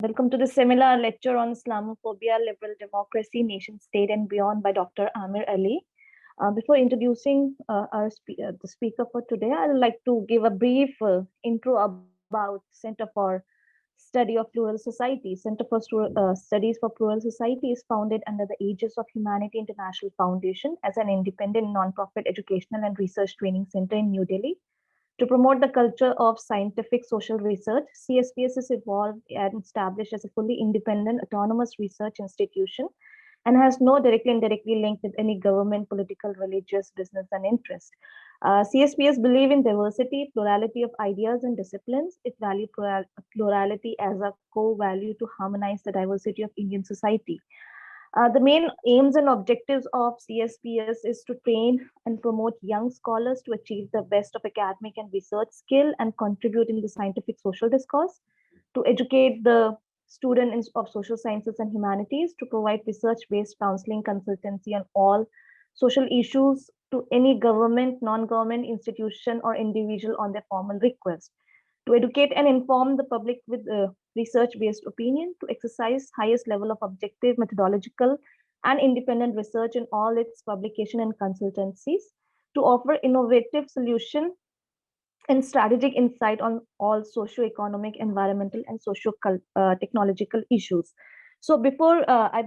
Welcome to the seminar lecture on Islamophobia, liberal democracy, nation state and beyond by Dr. Amir Ali. Before introducing the speaker for today, I would like to give a brief intro about Center for Study of Plural Societies. Center for Studies for Plural Society is founded under the Aegis of Humanity International Foundation as an independent non-profit educational and research training center in New Delhi. To promote the culture of scientific social research, CSPS is evolved and established as a fully independent, autonomous research institution and has no directly and indirectly link with any government, political, religious, business, and interest. CSPS believe in diversity, plurality of ideas and disciplines. It value plurality as a core value to harmonize the diversity of Indian society. The main aims and objectives of CSPS is to train and promote young scholars to achieve the best of academic and research skill and contribute in the scientific social discourse, to educate the students of social sciences and humanities, to provide research-based counseling consultancy on all social issues to any government, non-government institution or individual on their formal request, to educate and inform the public with research-based opinion, to exercise highest level of objective, methodological, and independent research in all its publication and consultancies, to offer innovative solution and strategic insight on all socio-economic, environmental, and socio-technological issues. So before I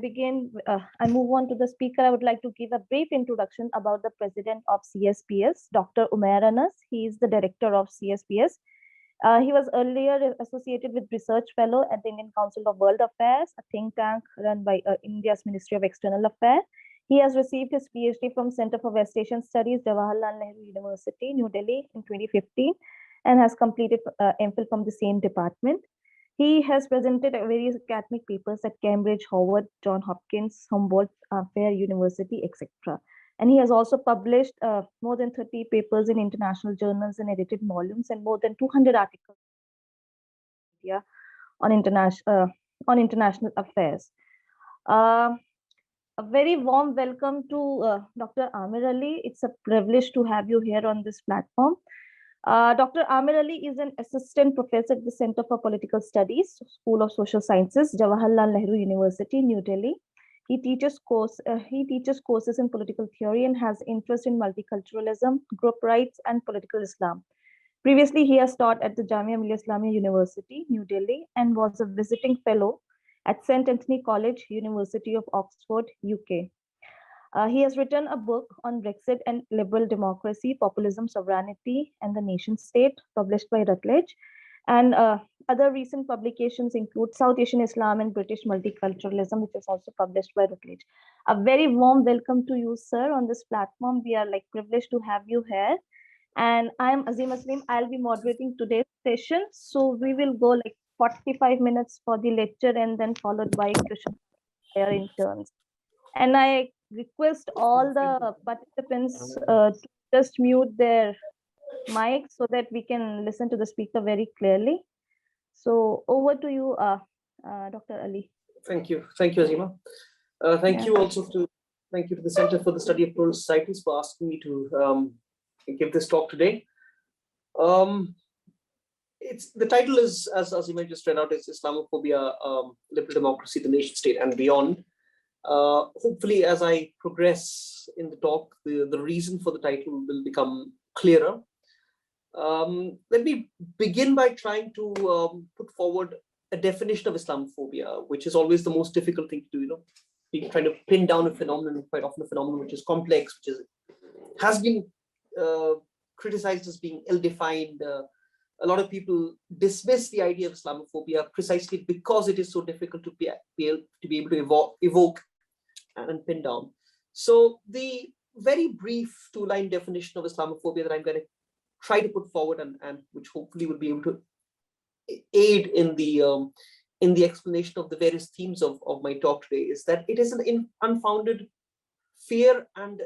move on to the speaker, I would like to give a brief introduction about the president of CSPS, Dr. Umair Anas. He is the director of CSPS. He was earlier associated with Research Fellow at the Indian Council of World Affairs, a think tank run by India's Ministry of External Affairs. He has received his PhD from Center for West Asian Studies, Jawaharlal Nehru University, New Delhi in 2015, and has completed MPhil from the same department. He has presented various academic papers at Cambridge, Harvard, Johns Hopkins, Humboldt, Fair University, etc. And he has also published more than 30 papers in international journals and edited volumes and more than 200 articles on international affairs. A very warm welcome to Dr. Amir Ali. It's a privilege to have you here on this platform. Dr. Amir Ali is an assistant professor at the Center for Political Studies, School of Social Sciences, Jawaharlal Nehru University, New Delhi. He teaches courses in political theory and has interest in multiculturalism, group rights, and political Islam. Previously, he has taught at the Jamia Millia Islamia University, New Delhi, and was a visiting fellow at St. Anthony College, University of Oxford, UK. He has written a book on Brexit and liberal democracy, populism, sovereignty, and the nation state, published by Routledge. And other recent publications include South Asian Islam and British Multiculturalism, which is also published by Routledge. A very warm welcome to you, sir, on this platform. We are privileged to have you here. And I am Azim Aslim. I'll be moderating today's session. So we will go 45 minutes for the lecture and then followed by question in turns. And I request all the participants to just mute their mic so that we can listen to the speaker very clearly. So over to you, Dr. Ali. Thank you, Azima. Thank you to the Center for the Study of Plural Societies for asking me to give this talk today. The title is, as Azima just read out, is Islamophobia, liberal democracy, the nation state, and beyond. Hopefully, as I progress in the talk, the reason for the title will become clearer. Let me begin by trying to put forward a definition of Islamophobia, which is always the most difficult thing to do. Being trying to pin down a phenomenon, quite often a phenomenon which is complex, which has been criticized as being ill-defined. A lot of people dismiss the idea of Islamophobia precisely because it is so difficult to be able to evoke and pin down. So the very brief two-line definition of Islamophobia that I'm going to try to put forward and which hopefully will be able to aid in the explanation of the various themes of my talk today is that it is an unfounded fear and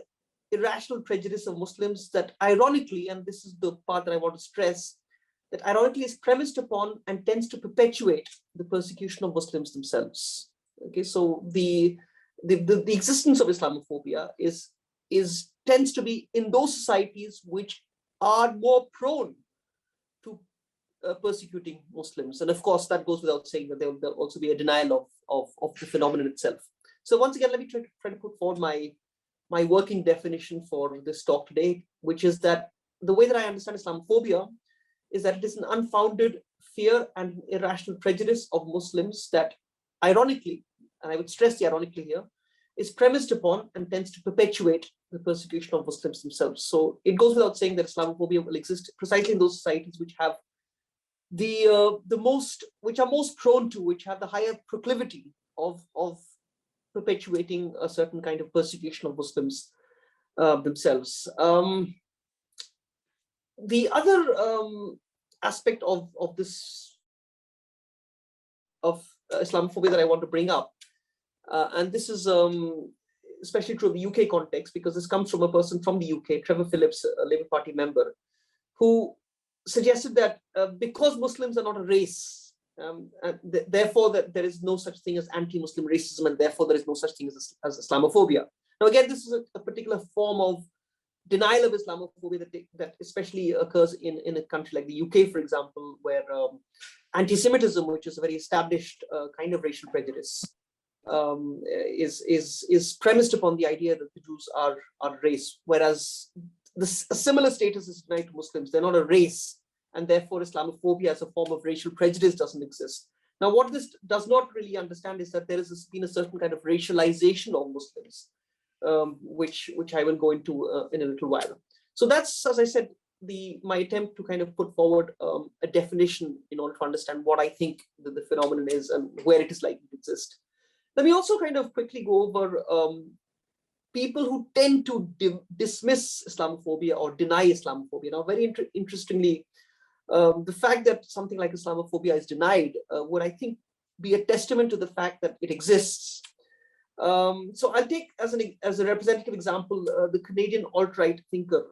irrational prejudice of Muslims that ironically, and this is the part that I want to stress, that ironically is premised upon and tends to perpetuate the persecution of Muslims themselves. Okay, so the existence of Islamophobia tends to be in those societies which are more prone to persecuting Muslims. And of course, that goes without saying that there will also be a denial of the phenomenon itself. So once again, let me try to put forward my working definition for this talk today, which is that the way that I understand Islamophobia is that it is an unfounded fear and irrational prejudice of Muslims that, ironically, and I would stress the ironically here, is premised upon and tends to perpetuate the persecution of Muslims themselves. So it goes without saying that Islamophobia will exist precisely in those societies which have which are most prone to, which have the higher proclivity of perpetuating a certain kind of persecution of Muslims themselves. The other aspect of Islamophobia that I want to bring up, and this is especially true of the UK context, because this comes from a person from the UK, Trevor Phillips, a Labour Party member, who suggested that because Muslims are not a race, therefore that there is no such thing as anti-Muslim racism, and therefore there is no such thing as Islamophobia. Now again, this is a particular form of denial of Islamophobia that especially occurs in a country like the UK, for example, where anti-Semitism, which is a very established kind of racial prejudice, is premised upon the idea that the Jews are race, whereas a similar status is denied to Muslims. They're not a race, and therefore Islamophobia as a form of racial prejudice doesn't exist. Now, what this does not really understand is that there has been a certain kind of racialization of Muslims, which I will go into in a little while. So that's, as I said, my attempt to kind of put forward a definition in order to understand what I think that the phenomenon is and where it is likely to exist. Let me also kind of quickly go over people who tend to dismiss Islamophobia or deny Islamophobia. Now, very interestingly, the fact that something like Islamophobia is denied would, I think, be a testament to the fact that it exists. So I'll take as a representative example the Canadian alt-right thinker,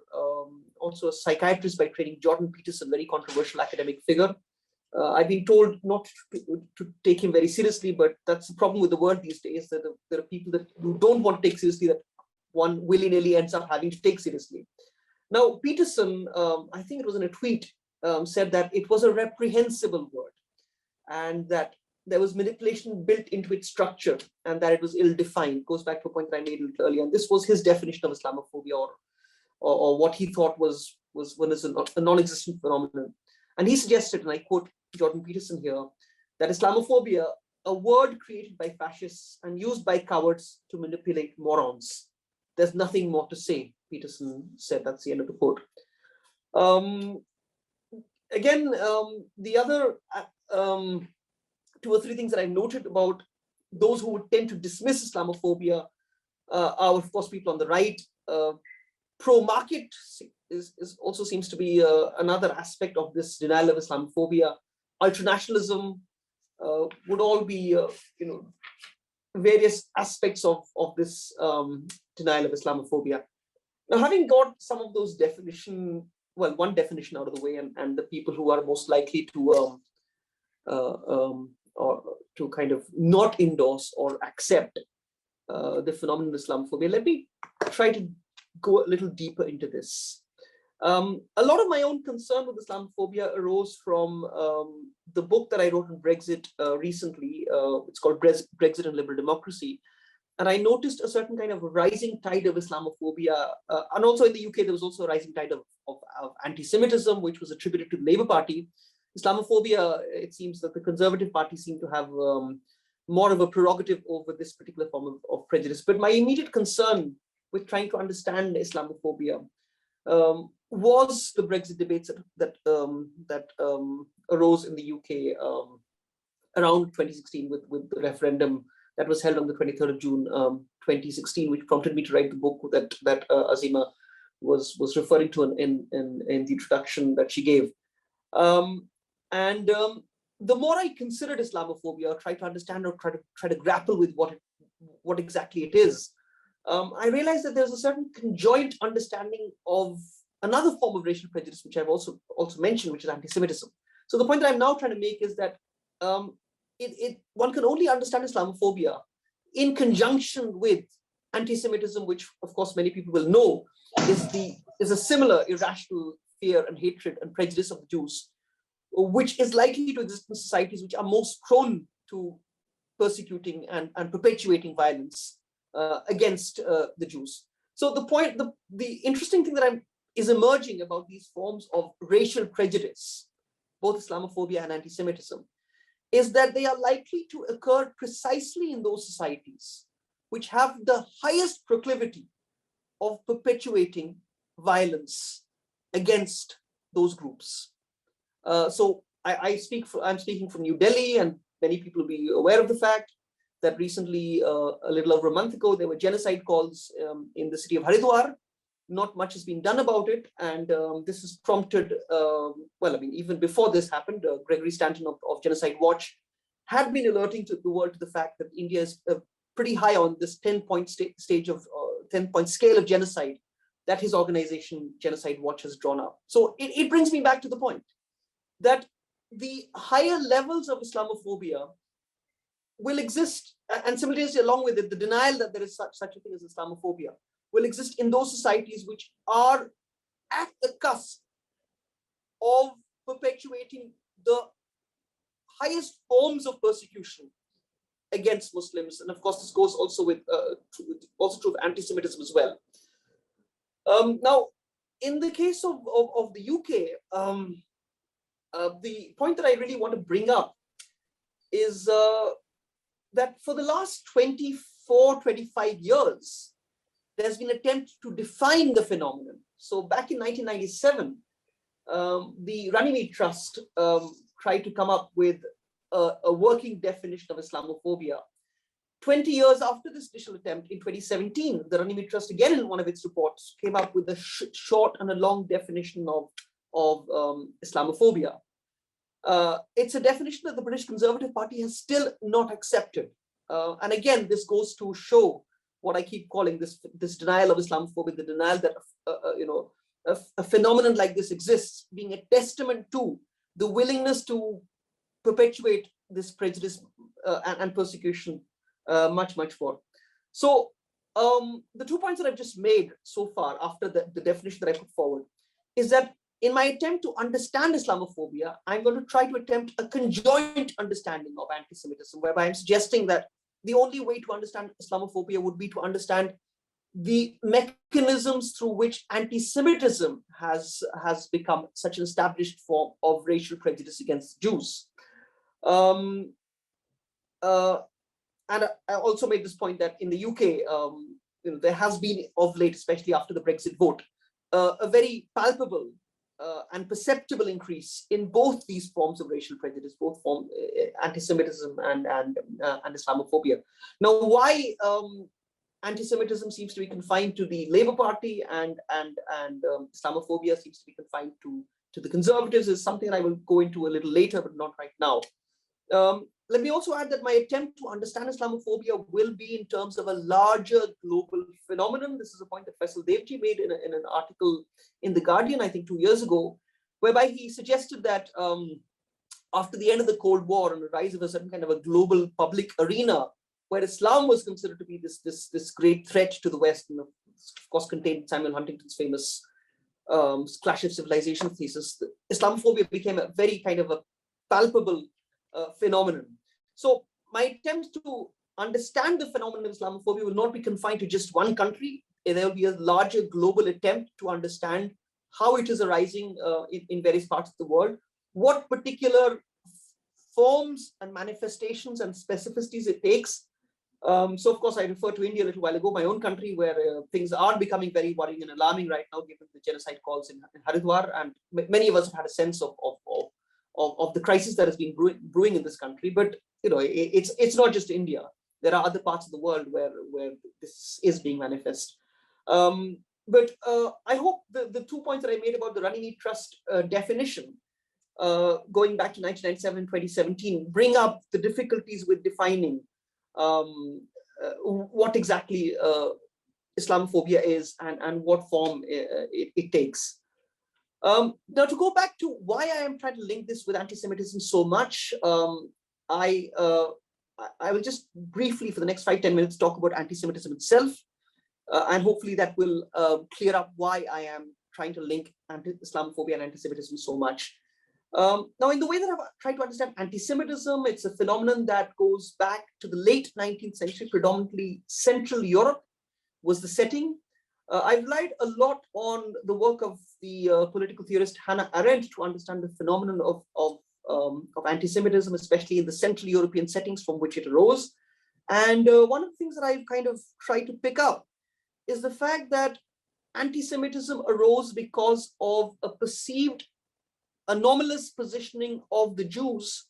also a psychiatrist by training, Jordan Peterson, very controversial academic figure. I've been told not to take him very seriously, but that's the problem with the word these days, that there are people who don't want to take seriously that one willy-nilly ends up having to take seriously. Now, Peterson, I think it was in a tweet, said that it was a reprehensible word, and that there was manipulation built into its structure, and that it was ill-defined. It goes back to a point that I made a little earlier, and this was his definition of Islamophobia, or what he thought was a non-existent phenomenon. And he suggested, and I quote Jordan Peterson here, that Islamophobia, a word created by fascists and used by cowards to manipulate morons. There's nothing more to say, Peterson said. That's the end of the quote. Again, the other 2 or 3 things that I've noted about those who would tend to dismiss Islamophobia are, of course, people on the right. Pro-market also seems to be another aspect of this denial of Islamophobia. Ultranationalism would all be, various aspects of this denial of Islamophobia. Now, having got some of those one definition out of the way, and the people who are most likely to or to kind of not endorse or accept the phenomenon of Islamophobia, let me try to go a little deeper into this. A lot of my own concern with Islamophobia arose from the book that I wrote on Brexit recently. It's called Brexit and Liberal Democracy. And I noticed a certain kind of rising tide of Islamophobia. And also in the UK, there was also a rising tide of anti-Semitism, which was attributed to the Labour Party. Islamophobia, it seems that the Conservative Party seemed to have more of a prerogative over this particular form of prejudice. But my immediate concern with trying to understand Islamophobia was the Brexit debates that arose in the UK around 2016 with the referendum that was held on the 23rd of June 2016, which prompted me to write the book that Azima was referring to in the introduction that she gave. The more I considered Islamophobia, or try to understand, or try to grapple with what exactly it is, I realized that there's a certain conjoint understanding of another form of racial prejudice, which I've also mentioned, which is anti-Semitism. So the point that I'm now trying to make is that one can only understand Islamophobia in conjunction with anti-Semitism, which of course many people will know is a similar irrational fear and hatred and prejudice of the Jews, which is likely to exist in societies which are most prone to persecuting and perpetuating violence against the Jews. So the interesting thing that is emerging about these forms of racial prejudice, both Islamophobia and anti-Semitism, is that they are likely to occur precisely in those societies which have the highest proclivity of perpetuating violence against those groups. So I'm speaking from New Delhi, and many people will be aware of the fact that recently, a little over a month ago, there were genocide calls in the city of Haridwar. Not much has been done about it, and this has prompted, even before this happened, Gregory Stanton of Genocide Watch had been alerting to the world to the fact that India is pretty high on this 10-point stage of 10-point scale of genocide that his organization Genocide Watch has drawn up. So it brings me back to the point that the higher levels of Islamophobia will exist, and simultaneously along with it, the denial that there is such a thing as Islamophobia will exist in those societies which are at the cusp of perpetuating the highest forms of persecution against Muslims. And of course, this goes also also true of anti-Semitism as well. Now, in the case of the UK, the point that I really want to bring up is that for the last 24, 25 years, there's been an attempt to define the phenomenon. So back in 1997, the Runnymede Trust tried to come up with a working definition of Islamophobia. 20 years after this initial attempt, in 2017, the Runnymede Trust, again in one of its reports, came up with a short and a long definition of Islamophobia. It's a definition that the British Conservative Party has still not accepted. And again, this goes to show what I keep calling this denial of Islamophobia, the denial that a phenomenon like this exists, being a testament to the willingness to perpetuate this prejudice and persecution much more. So the 2 points that I've just made so far after the definition that I put forward is that in my attempt to understand Islamophobia, I'm going to try to attempt a conjoint understanding of anti-Semitism, whereby I'm suggesting that the only way to understand Islamophobia would be to understand the mechanisms through which anti-Semitism has become such an established form of racial prejudice against Jews. And I also made this point that in the UK, there has been of late, especially after the Brexit vote, a very palpable and perceptible increase in both these forms of racial prejudice, both form anti-Semitism and Islamophobia. Now, why anti-Semitism seems to be confined to the Labour Party and Islamophobia seems to be confined to the Conservatives is something I will go into a little later, but not right now. Let me also add that my attempt to understand Islamophobia will be in terms of a larger global phenomenon. This is a point that Faisal Devji made in an article in The Guardian, I think 2 years ago, whereby he suggested that after the end of the Cold War and the rise of a certain kind of a global public arena, where Islam was considered to be this great threat to the West, and of course contained Samuel Huntington's famous Clash of Civilization thesis, Islamophobia became a very kind of a palpable phenomenon. So my attempt to understand the phenomenon of Islamophobia will not be confined to just one country. There will be a larger global attempt to understand how it is arising in various parts of the world, what particular forms and manifestations and specificities it takes. So of course, I referred to India a little while ago, my own country, where things are becoming very worrying and alarming right now, given the genocide calls in Haridwar, and many of us have had a sense of the crisis that has been brewing in this country. But it's not just India. There are other parts of the world where this is being manifest. But I hope the 2 points that I made about the Runnymede Trust definition, going back to 1997 and 2017, bring up the difficulties with defining what exactly Islamophobia is and what form it takes. Now, to go back to why I am trying to link this with anti-Semitism so much, I will just briefly, for the next 5-10 minutes, talk about anti-Semitism itself, and hopefully that will clear up why I am trying to link Islamophobia and anti-Semitism so much. Now, in the way that I've tried to understand anti-Semitism, it's a phenomenon that goes back to the late 19th century, predominantly Central Europe was the setting. I've relied a lot on the work of the political theorist Hannah Arendt to understand the phenomenon of anti-Semitism, especially in the Central European settings from which it arose. And one of the things that I've kind of tried to pick up is the fact that anti-Semitism arose because of a perceived anomalous positioning of the Jews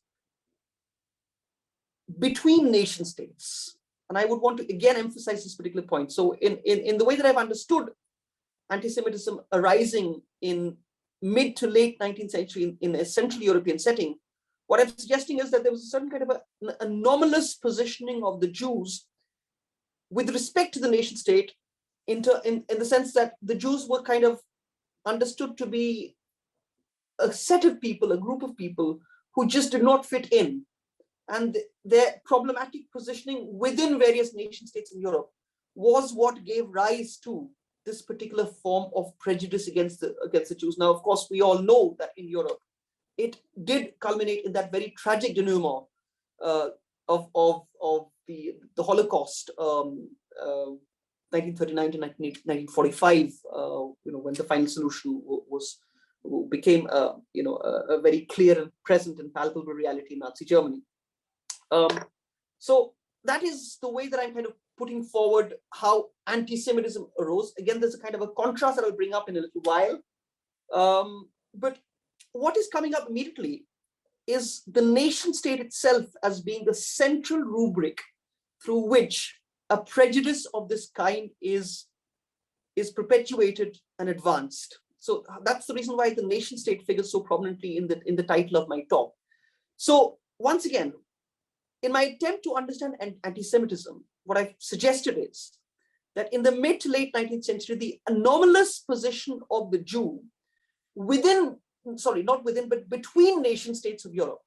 between nation states. And I would want to again emphasize this particular point. So in the way that I've understood anti-Semitism arising in mid to late 19th century in a Central European setting, what I'm suggesting is that there was a certain kind of an anomalous positioning of the Jews with respect to the nation state in the sense that the Jews were kind of understood to be a set of people, a group of people who just did not fit in. And their problematic positioning within various nation states in Europe was what gave rise to this particular form of prejudice against the Jews. Now, of course, we all know that in Europe, it did culminate in that very tragic denouement of the Holocaust, 1939 to 1945, when the final solution became a very clear and present and palpable reality in Nazi Germany. So that is the way that I'm kind of putting forward how anti-Semitism arose. Again, there's a kind of a contrast that I'll bring up in a little while. But what is coming up immediately is the nation state itself as being the central rubric through which a prejudice of this kind is perpetuated and advanced. So that's the reason why the nation state figures so prominently in the title of my talk. So once again, in my attempt to understand anti-Semitism, what I've suggested is that in the mid to late 19th century, the anomalous position of the Jew between nation states of Europe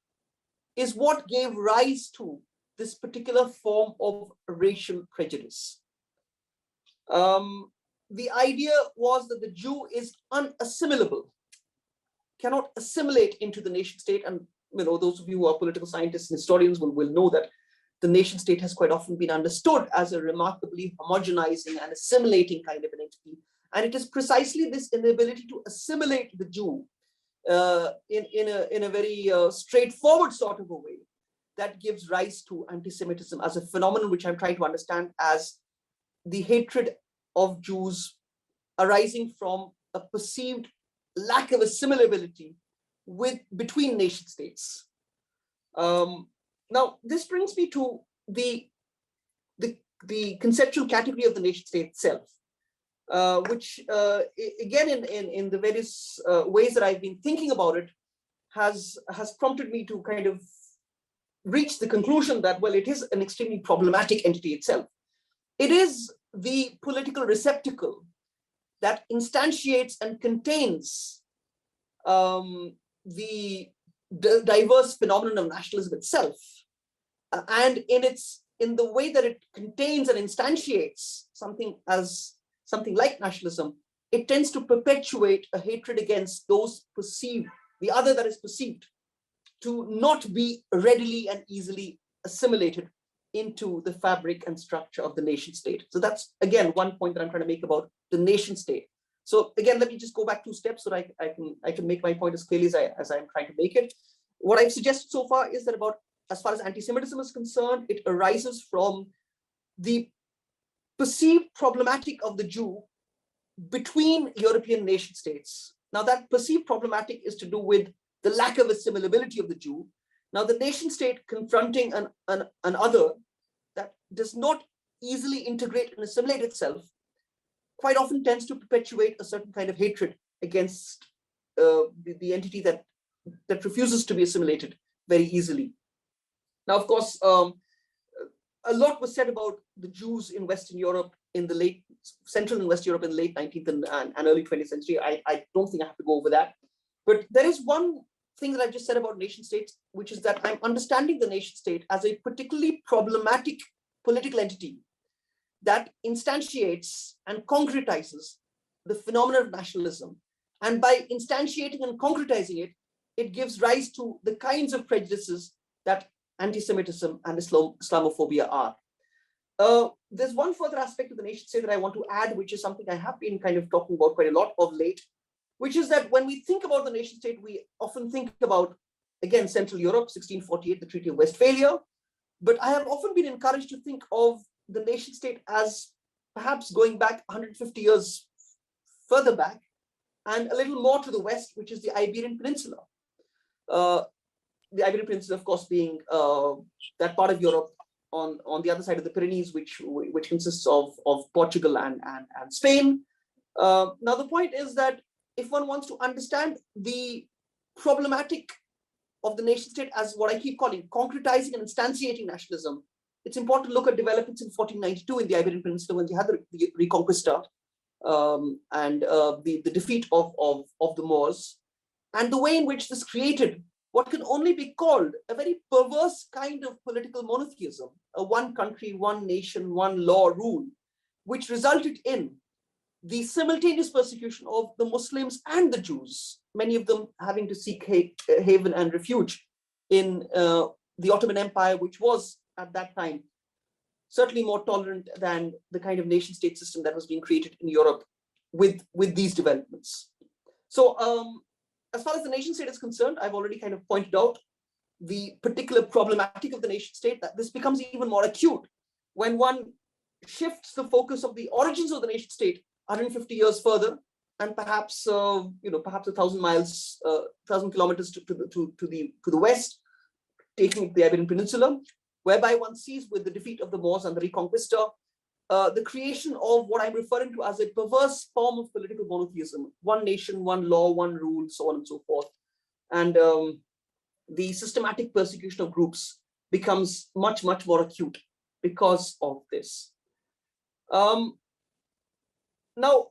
is what gave rise to this particular form of racial prejudice. The idea was that the Jew is unassimilable, cannot assimilate into the nation state. And those of you who are political scientists and historians will know that the nation state has quite often been understood as a remarkably homogenizing and assimilating kind of an entity. And it is precisely this inability to assimilate the Jew in a very straightforward sort of a way that gives rise to anti-Semitism as a phenomenon which I'm trying to understand as the hatred of Jews arising from a perceived lack of assimilability between nation states. Now, this brings me to the conceptual category of the nation state itself, which again, in the various ways that I've been thinking about it, has prompted me to kind of reach the conclusion that, well, it is an extremely problematic entity itself. It is the political receptacle that instantiates and contains the diverse phenomenon of nationalism itself. And in the way that it contains and instantiates something like nationalism, it tends to perpetuate a hatred against those perceived, the other that is perceived to not be readily and easily assimilated into the fabric and structure of the nation state. So that's, again, one point that I'm trying to make about the nation state. So again, let me just go back 2 steps so that I can make my point as clearly as I'm trying to make it. What I've suggested so far is that as far as anti-Semitism is concerned, it arises from the perceived problematic of the Jew between European nation states. Now, that perceived problematic is to do with the lack of assimilability of the Jew. Now, the nation state confronting an other that does not easily integrate and assimilate itself quite often tends to perpetuate a certain kind of hatred against the entity that refuses to be assimilated very easily. Now, of course, a lot was said about the Jews in Western Europe Central and West Europe in the late 19th and early 20th century. I don't think I have to go over that. But there is one thing that I just said about nation states, which is that I'm understanding the nation state as a particularly problematic political entity that instantiates and concretizes the phenomenon of nationalism. And by instantiating and concretizing it, it gives rise to the kinds of prejudices that anti-Semitism and Islamophobia are. There's one further aspect of the nation state that I want to add, which is something I have been kind of talking about quite a lot of late, which is that when we think about the nation state, we often think about, again, Central Europe, 1648, the Treaty of Westphalia. But I have often been encouraged to think of the nation state as perhaps going back 150 years further back and a little more to the west, which is the Iberian Peninsula. The Iberian Peninsula, of course, being that part of Europe on the other side of the Pyrenees, which consists of Portugal and Spain. Now, the point is that if one wants to understand the problematic of the nation state as what I keep calling concretizing and instantiating nationalism, it's important to look at developments in 1492 in the Iberian Peninsula when they had the Reconquista and the defeat of the Moors, and the way in which this created what can only be called a very perverse kind of political monotheism, a one country, one nation, one law rule, which resulted in the simultaneous persecution of the Muslims and the Jews, many of them having to seek haven and refuge in the Ottoman Empire, which was at that time certainly more tolerant than the kind of nation state system that was being created in Europe with these developments. So as far as the nation state is concerned, I've already kind of pointed out the particular problematic of the nation state, that this becomes even more acute when one shifts the focus of the origins of the nation state 150 years further, and perhaps perhaps 1,000 kilometers to the west, taking the Iberian Peninsula, whereby one sees with the defeat of the Moors and the Reconquista, the creation of what I'm referring to as a perverse form of political monotheism: one nation, one law, one rule, so on and so forth. And the systematic persecution of groups becomes much, much more acute because of this. Now,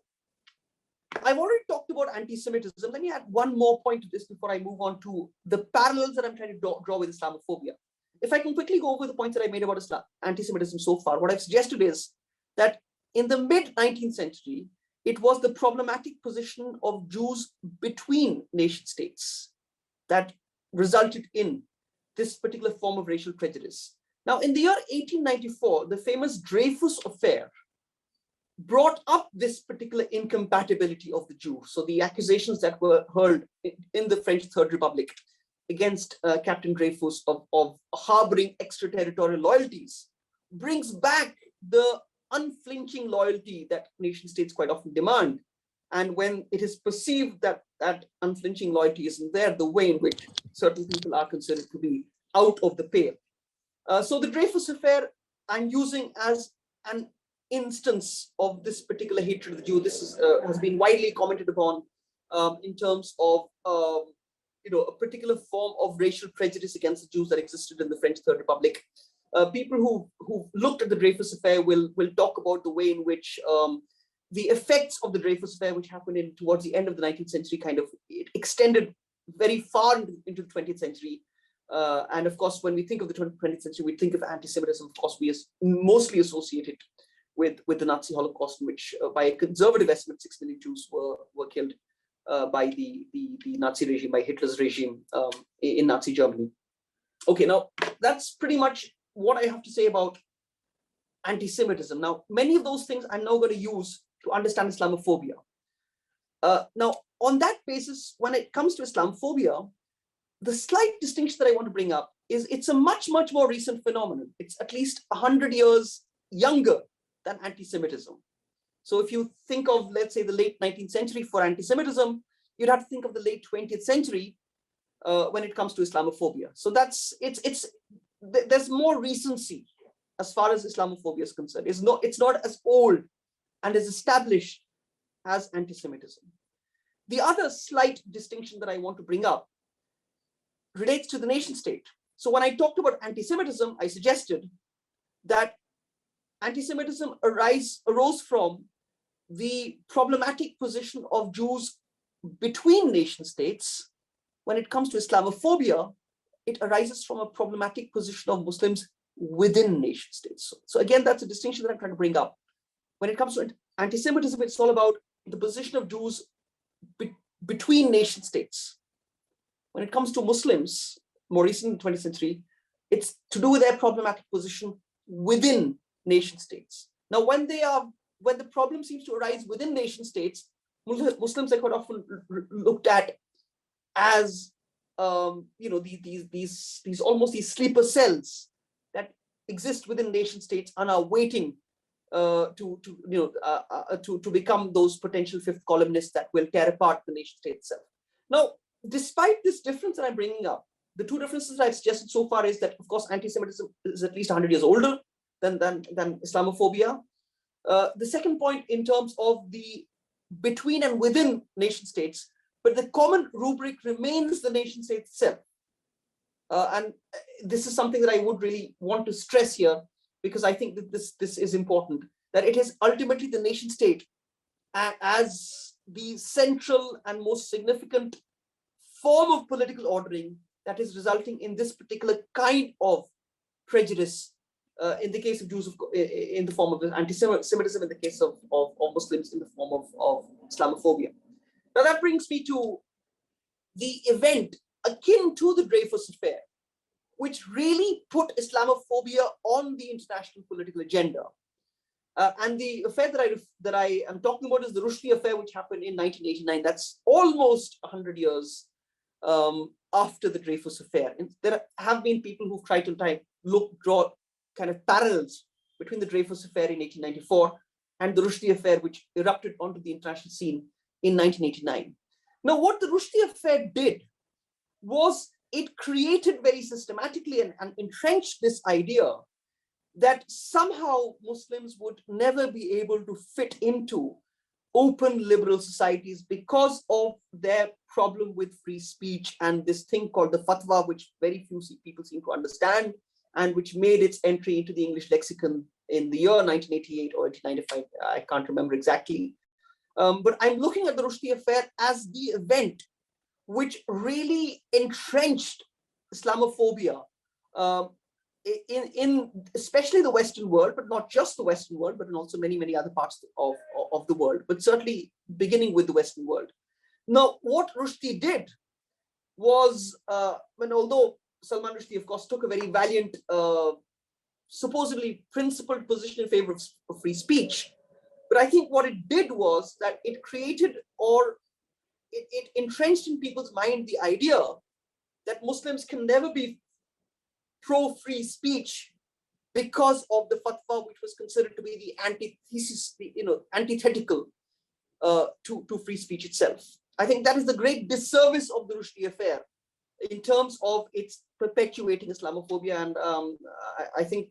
I've already talked about anti-Semitism. Let me add one more point to this before I move on to the parallels that I'm trying to draw with Islamophobia. If I can quickly go over the points that I made about anti-Semitism so far, what I've suggested is that in the mid-19th century, it was the problematic position of Jews between nation states that resulted in this particular form of racial prejudice. Now, in the year 1894, the famous Dreyfus affair brought up this particular incompatibility of the Jew. So the accusations that were hurled in the French Third Republic against Captain Dreyfus of harboring extraterritorial loyalties brings back the unflinching loyalty that nation states quite often demand. And when it is perceived that that unflinching loyalty isn't there, the way in which certain people are considered to be out of the pale. So the Dreyfus affair I'm using as an instance of this particular hatred of the Jew. This has been widely commented upon in terms of a particular form of racial prejudice against the Jews that existed in the French Third Republic. People who looked at the Dreyfus affair will talk about the way in which the effects of the Dreyfus affair, which happened towards the end of the 19th century, kind of it extended very far into the 20th century. And of course, when we think of the 20th century, we think of anti-Semitism. Of course, we mostly associated with the Nazi Holocaust, in which by a conservative estimate, 6 million Jews were killed by the Nazi regime, by Hitler's regime in Nazi Germany. Okay, now that's pretty much what I have to say about anti-Semitism. Now, many of those things I'm now going to use to understand Islamophobia. Now, on that basis, when it comes to Islamophobia, the slight distinction that I want to bring up is it's a much, much more recent phenomenon. It's at least 100 years younger than anti-Semitism. So if you think of, let's say, the late 19th century for anti-Semitism, you'd have to think of the late 20th century when it comes to Islamophobia. So there's more recency as far as Islamophobia is concerned. It's not as old and as established as anti-Semitism. The other slight distinction that I want to bring up relates to the nation state. So when I talked about anti-Semitism, I suggested that anti-Semitism arose from the problematic position of Jews between nation states. When it comes to Islamophobia, it arises from a problematic position of Muslims within nation states. So again, that's a distinction that I'm trying to bring up. When it comes to anti-Semitism, it's all about the position of Jews between nation states. when it comes to Muslims, more recent in the 20th century, it's to do with their problematic position within nation states. Now, when the problem seems to arise within nation states, Muslims are quite often looked at as these almost these sleeper cells that exist within nation states and are waiting to become those potential fifth columnists that will tear apart the nation state itself. Now, despite this difference that I'm bringing up, the two differences I've suggested so far is that, of course, anti-Semitism is at least 100 years older than Islamophobia. The second point in terms of the between and within nation states, but the common rubric remains the nation state itself. And this is something that I would really want to stress here, because I think that this is important, that it is ultimately the nation state as the central and most significant form of political ordering that is resulting in this particular kind of prejudice, in the case of Jews, in the form of anti-Semitism, in the case of Muslims, in the form of Islamophobia. Now that brings me to the event akin to the Dreyfus Affair, which really put Islamophobia on the international political agenda. And the affair that I am talking about is the Rushdie Affair, which happened in 1989. That's almost 100 years after the Dreyfus Affair. And there have been people who've tried to draw kind of parallels between the Dreyfus Affair in 1894 and the Rushdie Affair, which erupted onto the international scene in 1989. Now, what the Rushdie Affair did was it created very systematically and entrenched this idea that somehow Muslims would never be able to fit into open liberal societies because of their problem with free speech and this thing called the fatwa, which very few people seem to understand, and which made its entry into the English lexicon in the year 1988 or 1995. I can't remember exactly. But I'm looking at the Rushdie Affair as the event which really entrenched Islamophobia in especially the Western world, but not just the Western world, but in also many, many other parts of the world, but certainly beginning with the Western world. Now, what Rushdie did was, although Salman Rushdie, of course, took a very valiant, supposedly principled position in favor of free speech, but I think what it did was that it created, or it entrenched in people's mind the idea that Muslims can never be pro-free speech because of the fatwa, which was considered to be the antithesis, antithetical to free speech itself. I think that is the great disservice of the Rushdie Affair in terms of its perpetuating Islamophobia. And I think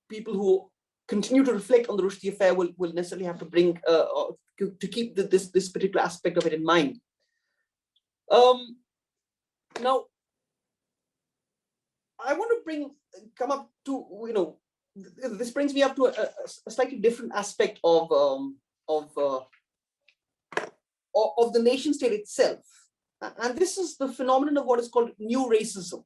people who continue to reflect on the Rushdie Affair will necessarily have to bring to keep this particular aspect of it in mind. Now, I want to come up to, this brings me up to a slightly different aspect of the nation state itself. And this is the phenomenon of what is called new racism.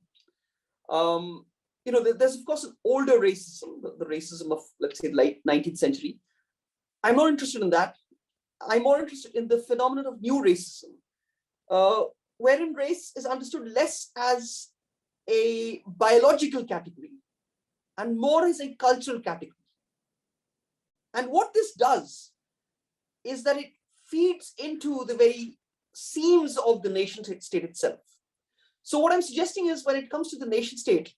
There's of course an older racism, the racism of, let's say, late 19th century. I'm not interested in that. I'm more interested in the phenomenon of new racism, wherein race is understood less as a biological category and more as a cultural category. And what this does is that it feeds into the very seams of the nation state itself. So what I'm suggesting is, when it comes to the nation state,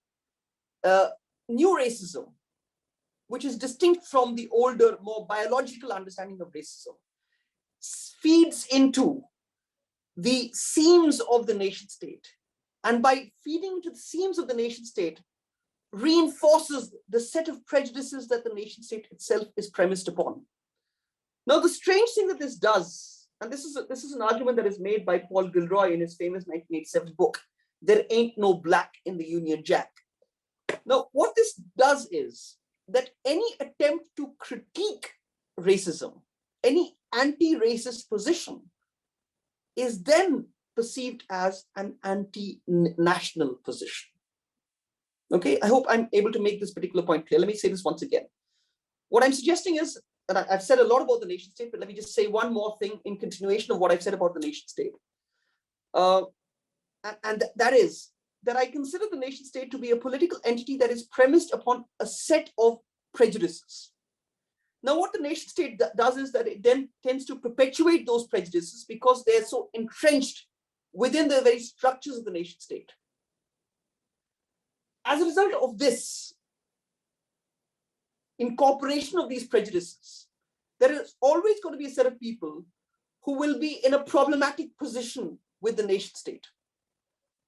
new racism, which is distinct from the older, more biological understanding of racism, feeds into the seams of the nation state. And by feeding into the seams of the nation state, reinforces the set of prejudices that the nation state itself is premised upon. Now, the strange thing that this does, and this is an argument that is made by Paul Gilroy in his famous 1987 book, There Ain't No Black in the Union Jack. Now, what this does is that any attempt to critique racism, any anti-racist position, is then perceived as an anti-national position. Okay, I hope I'm able to make this particular point clear. Let me say this once again. What I'm suggesting is, and I've said a lot about the nation state, but let me just say one more thing in continuation of what I've said about the nation state. and that is that I consider the nation state to be a political entity that is premised upon a set of prejudices. Now, what the nation state does is that it then tends to perpetuate those prejudices because they're so entrenched within the very structures of the nation state. As a result of this incorporation of these prejudices, there is always going to be a set of people who will be in a problematic position with the nation state.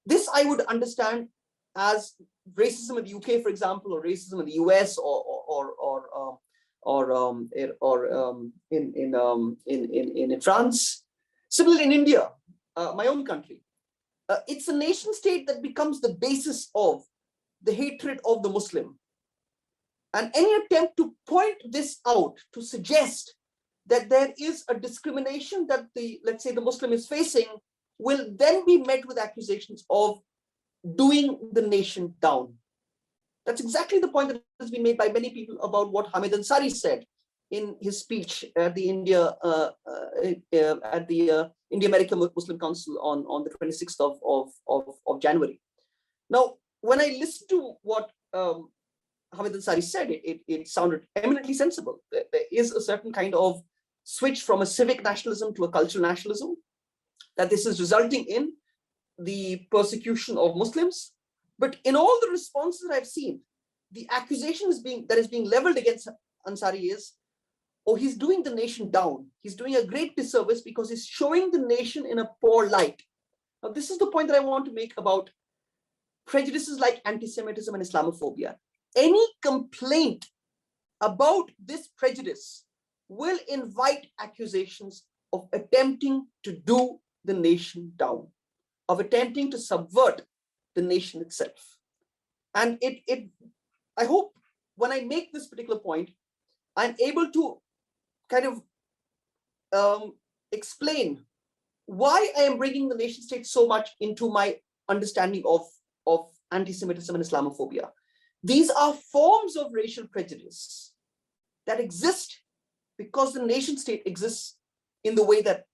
This I would understand as racism in the UK, for example, or racism in the US, in France. Similarly, in India, my own country, it's a nation state that becomes the basis of the hatred of the Muslim. And any attempt to point this out, to suggest that there is a discrimination that let's say the Muslim is facing, will then be met with accusations of doing the nation down. That's exactly the point that has been made by many people about what Hamid Ansari said in his speech at the India American Muslim Council on the 26th of January. Now, when I listened to what Hamid Ansari said, it sounded eminently sensible. There is a certain kind of switch from a civic nationalism to a cultural nationalism, that this is resulting in the persecution of Muslims. But in all the responses I've seen, the accusation that is being leveled against Ansari is, oh, he's doing the nation down. He's doing a great disservice because he's showing the nation in a poor light. Now, this is the point that I want to make about prejudices like anti-Semitism and Islamophobia. Any complaint about this prejudice will invite accusations of attempting to do the nation down, of attempting to subvert the nation itself. And I hope when I make this particular point, I'm able to kind of explain why I am bringing the nation state so much into my understanding of anti-Semitism and Islamophobia. These are forms of racial prejudice that exist because the nation state exists in the way that,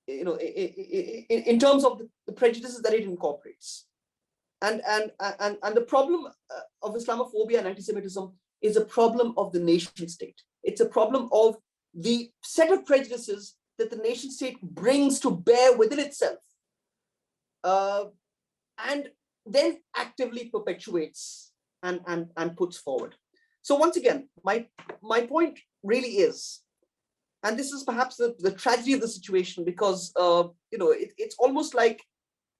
in terms of the prejudices that it incorporates. And the problem of Islamophobia and anti-Semitism is a problem of the nation state. It's a problem of the set of prejudices that the nation state brings to bear within itself, and then actively perpetuates and puts forward. So once again, my point really is, and this is perhaps the tragedy of the situation, because it's almost like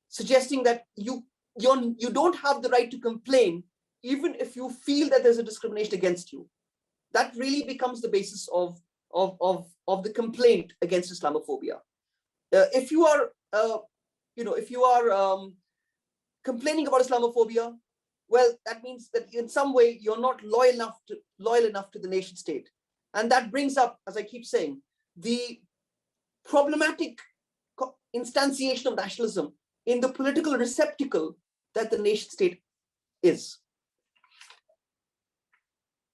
suggesting that you don't have the right to complain even if you feel that there's a discrimination against you. That really becomes the basis of the complaint against Islamophobia. If you are complaining about Islamophobia, well, that means that in some way you're not loyal enough to the nation state. And that brings up, as I keep saying, the problematic instantiation of nationalism in the political receptacle that the nation state is.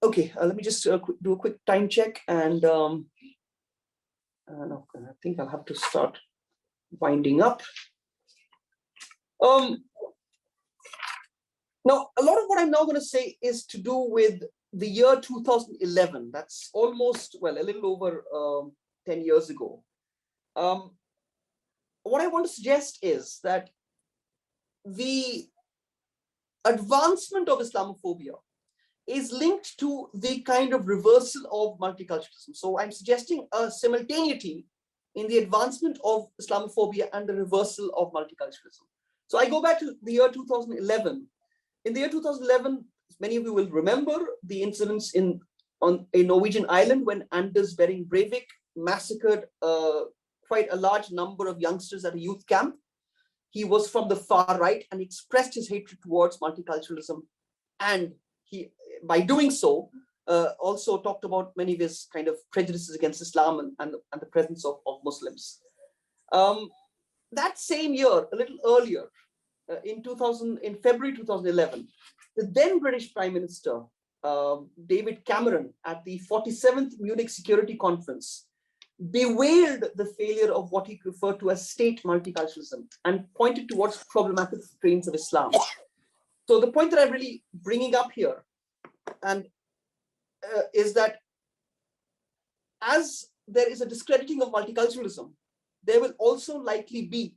Okay, let me just do a quick time check, and no, I think I'll have to start winding up. Now, a lot of what I'm now going to say is to do with the year 2011. That's almost, well, a little over 10 years ago. What I want to suggest is that the advancement of Islamophobia is linked to the kind of reversal of multiculturalism. So I'm suggesting a simultaneity in the advancement of Islamophobia and the reversal of multiculturalism. So I go back to the year 2011. In the year 2011, many of you will remember the incidents on a Norwegian island when Anders Behring Breivik massacred quite a large number of youngsters at a youth camp. He was from the far right and expressed his hatred towards multiculturalism. And he, by doing so, also talked about many of his kind of prejudices against Islam and the presence of Muslims. That same year, a little earlier, in February 2011, the then British Prime Minister, David Cameron, at the 47th Munich Security Conference, bewailed the failure of what he referred to as state multiculturalism and pointed towards problematic strains of Islam. So the point that I'm really bringing up here and is that as there is a discrediting of multiculturalism, there will also likely be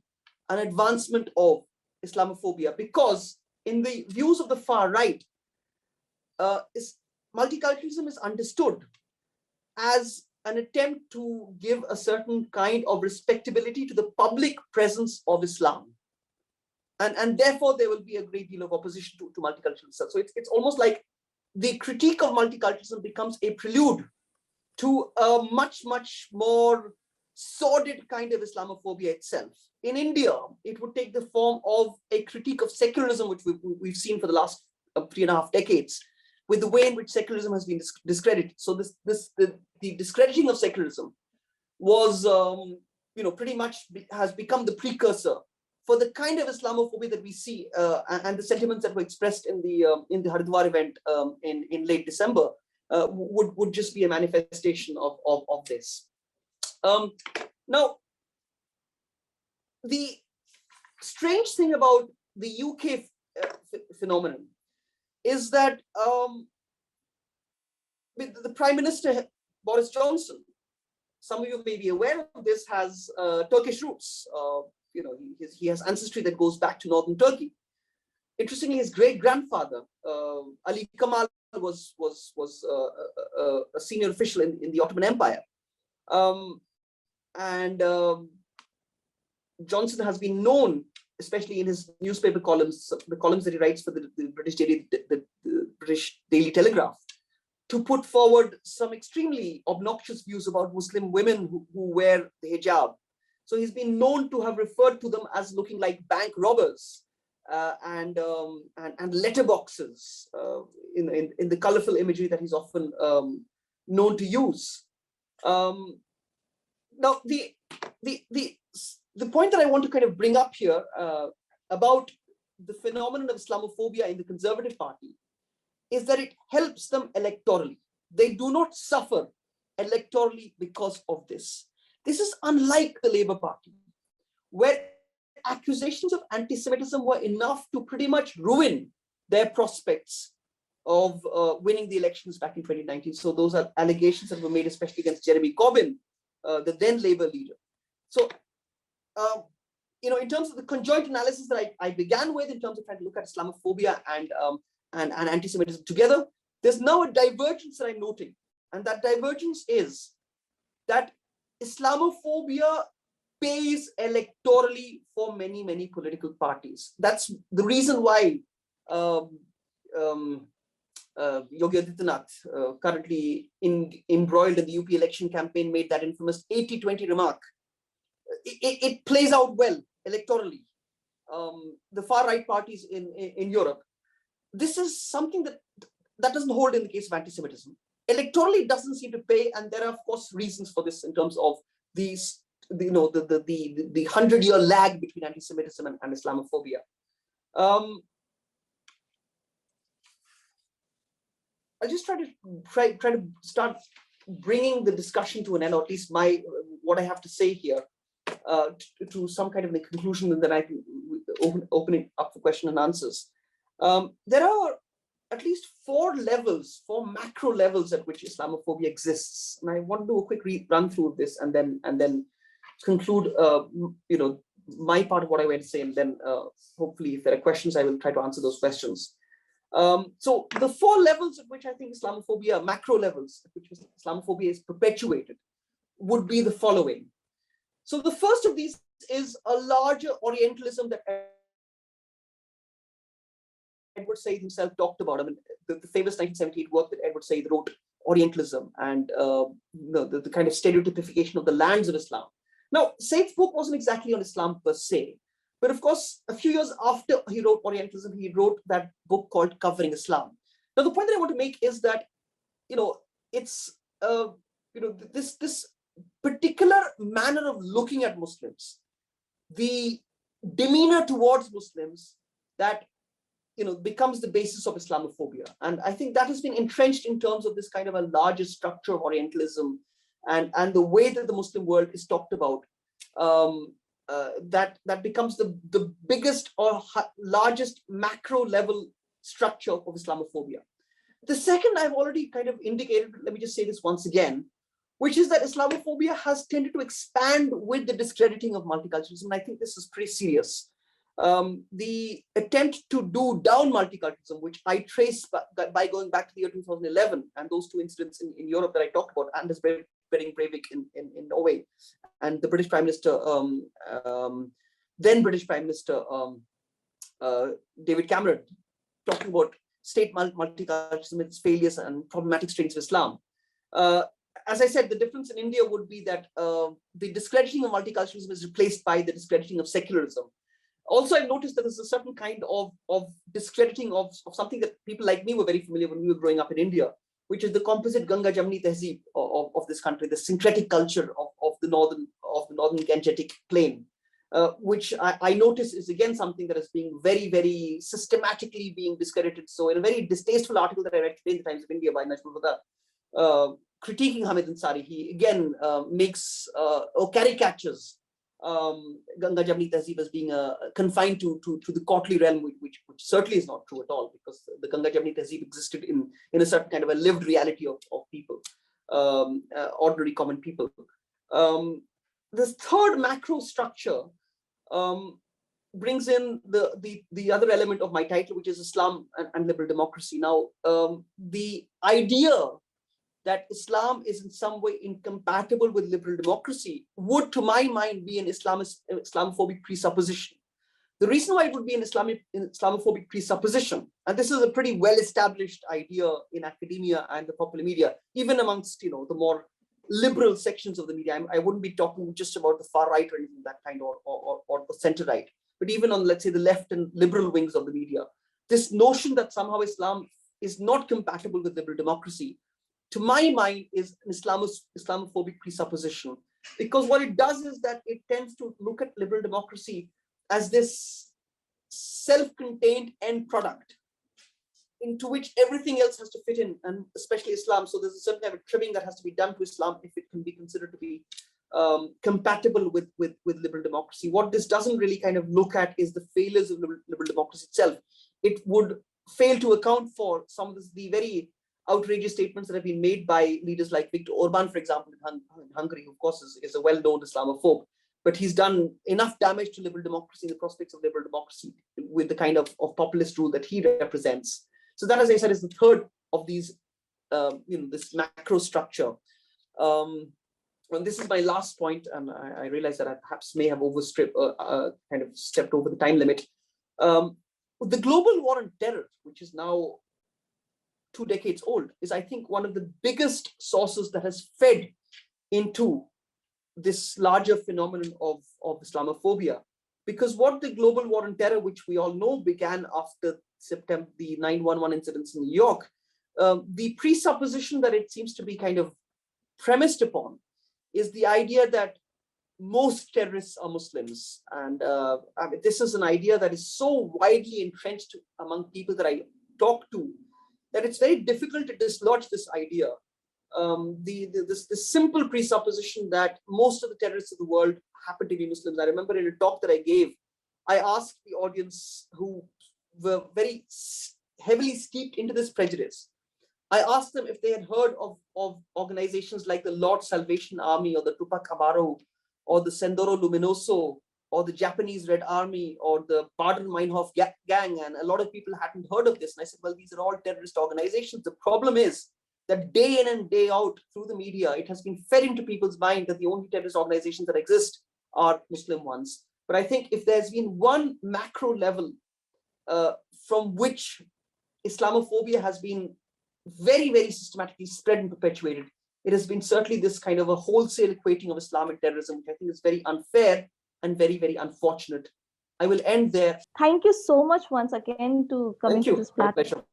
an advancement of Islamophobia, because in the views of the far right, multiculturalism is understood as an attempt to give a certain kind of respectability to the public presence of Islam. And therefore, there will be a great deal of opposition to multiculturalism. So it's almost like the critique of multiculturalism becomes a prelude to a much, much more sordid kind of Islamophobia itself. In India, it would take the form of a critique of secularism, which we've seen for the last 3.5 decades, with the way in which secularism has been discredited. So the discrediting of secularism was, pretty much has become the precursor for the kind of Islamophobia that we see, and the sentiments that were expressed in the Haridwar event in late December would just be a manifestation of this. Now, the strange thing about the UK phenomenon is that with the Prime Minister, Boris Johnson, some of you may be aware of this, has Turkish roots. He has ancestry that goes back to northern Turkey. Interestingly, his great-grandfather, Ali Kemal, was a senior official in the Ottoman Empire. Johnson has been known, especially in his newspaper columns, the columns that he writes for the British Daily Telegraph, to put forward some extremely obnoxious views about Muslim women who wear the hijab. So he's been known to have referred to them as looking like bank robbers and letterboxes in the colorful imagery that he's often known to use. Now, the point that I want to kind of bring up here about the phenomenon of Islamophobia in the Conservative Party is that it helps them electorally. They do not suffer electorally because of this. This is unlike the Labour Party, where accusations of anti-Semitism were enough to pretty much ruin their prospects of winning the elections back in 2019. So those are allegations that were made especially against Jeremy Corbyn, the then Labour leader. So, in terms of the conjoint analysis that I began with, in terms of trying to look at Islamophobia and anti-Semitism together, there's now a divergence that I'm noting. And that divergence is that Islamophobia pays electorally for many, many political parties. That's the reason why Yogi Adityanath, currently embroiled in the UP election campaign, made that infamous 80-20 remark. It plays out well electorally. The far right parties in Europe, this is something that doesn't hold in the case of anti-Semitism. Electorally, it doesn't seem to pay, and there are of course reasons for this in terms of the 100-year lag between anti-Semitism and Islamophobia. I'll just try to start bringing the discussion to an end, or at least what I have to say here, to some kind of a conclusion, and then I can open it up for question and answers. There are at least four macro levels at which Islamophobia exists, and I want to do a quick run through of this, and then conclude, my part of what I want to say, and then hopefully, if there are questions, I will try to answer those questions. So the four levels at which I think Islamophobia, macro levels at which Islamophobia is perpetuated, would be the following. So the first of these is a larger Orientalism that Edward Said himself talked about. I mean, the famous 1978 work that Edward Said wrote, Orientalism, and the kind of stereotypification of the lands of Islam. Now, Said's book wasn't exactly on Islam per se, but of course, a few years after he wrote Orientalism, he wrote that book called Covering Islam. Now, the point that I want to make is that, it's, this particular manner of looking at Muslims, the demeanor towards Muslims, that becomes the basis of Islamophobia. And I think that has been entrenched in terms of this kind of a larger structure of Orientalism and the way that the Muslim world is talked about, that becomes the biggest or largest macro level structure of Islamophobia. The second I've already kind of indicated, let me just say this once again, which is that Islamophobia has tended to expand with the discrediting of multiculturalism. And I think this is pretty serious. The attempt to do down multiculturalism, which I trace by going back to the year 2011 and those two incidents in Europe that I talked about, Anders Breivik in Norway, and the British Prime Minister, then British Prime Minister David Cameron, talking about state multiculturalism, its failures and problematic strains of Islam. As I said, the difference in India would be that the discrediting of multiculturalism is replaced by the discrediting of secularism. Also, I've noticed that there's a certain kind of discrediting of something that people like me were very familiar when we were growing up in India, which is the composite Ganga Jamni Tehzeeb of this country, the syncretic culture of the northern Gangetic plain, which I notice is again something that is being very, very systematically being discredited. So in a very distasteful article that I read today in the Times of India by Najmul Huda, critiquing Hamid Ansari, he again makes or caricatures Ganga Jamni Tehzeeb as being confined to the courtly realm, which certainly is not true at all, because the Ganga Jamni Tehzeeb existed in a certain kind of a lived reality of people, ordinary common people. This third macro structure brings in the other element of my title, which is Islam and liberal democracy. Now, the idea that Islam is in some way incompatible with liberal democracy would, to my mind, be an Islamophobic presupposition. The reason why it would be an Islamophobic presupposition, and this is a pretty well-established idea in academia and the popular media, even amongst the more liberal sections of the media. I wouldn't be talking just about the far right or anything of that kind, or the center right, but even on, let's say, the left and liberal wings of the media, this notion that somehow Islam is not compatible with liberal democracy, to my mind, is an Islamophobic presupposition, because what it does is that it tends to look at liberal democracy as this self-contained end product into which everything else has to fit in, and especially Islam. So there's a certain kind of trimming that has to be done to Islam if it can be considered to be compatible with liberal democracy. What this doesn't really kind of look at is the failures of liberal democracy itself. It would fail to account for some of the very outrageous statements that have been made by leaders like Viktor Orban, for example, in Hungary, who of course is a well-known Islamophobe, but he's done enough damage to liberal democracy, the prospects of liberal democracy, with the kind of populist rule that he represents. So that, as I said, is the third of these, this macro structure. And this is my last point, and I realize that I perhaps may have kind of stepped over the time limit. The global war on terror, which is now 2 decades old, is, I think, one of the biggest sources that has fed into this larger phenomenon of Islamophobia. Because what the global war on terror, which we all know began after September, the 9/11 incidents in New York, the presupposition that it seems to be kind of premised upon is the idea that most terrorists are Muslims. And I mean, this is an idea that is so widely entrenched among people that I talk to, that it's very difficult to dislodge this idea. This simple presupposition that most of the terrorists of the world happen to be Muslims. I remember in a talk that I gave, I asked the audience, who were very heavily steeped into this prejudice, I asked them if they had heard of organizations like the Lord's Salvation Army, or the Tupac Amaru, or the Sendero Luminoso, or the Japanese Red Army, or the Baden-Meinhof gang, and a lot of people hadn't heard of this. And I said, well, these are all terrorist organizations. The problem is that day in and day out through the media, it has been fed into people's mind that the only terrorist organizations that exist are Muslim ones. But I think if there's been one macro level from which Islamophobia has been very, very systematically spread and perpetuated, it has been certainly this kind of a wholesale equating of Islam and terrorism, which I think is very unfair and very, very unfortunate. I will end there. Thank you so much once again to come into this platform,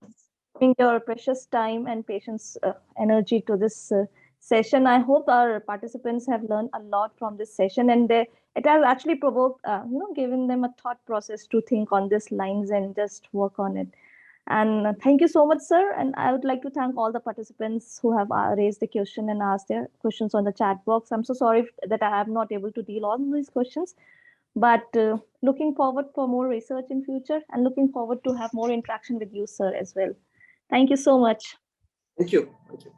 giving your precious time and patience, energy to this session. I hope our participants have learned a lot from this session, and it has actually provoked, given them a thought process to think on these lines and just work on it. And thank you so much, sir. And I would like to thank all the participants who have raised the question and asked their questions on the chat box. I'm so sorry that I am not able to deal all these questions, but looking forward for more research in future and looking forward to have more interaction with you, sir, as well. Thank you so much. Thank you. Thank you.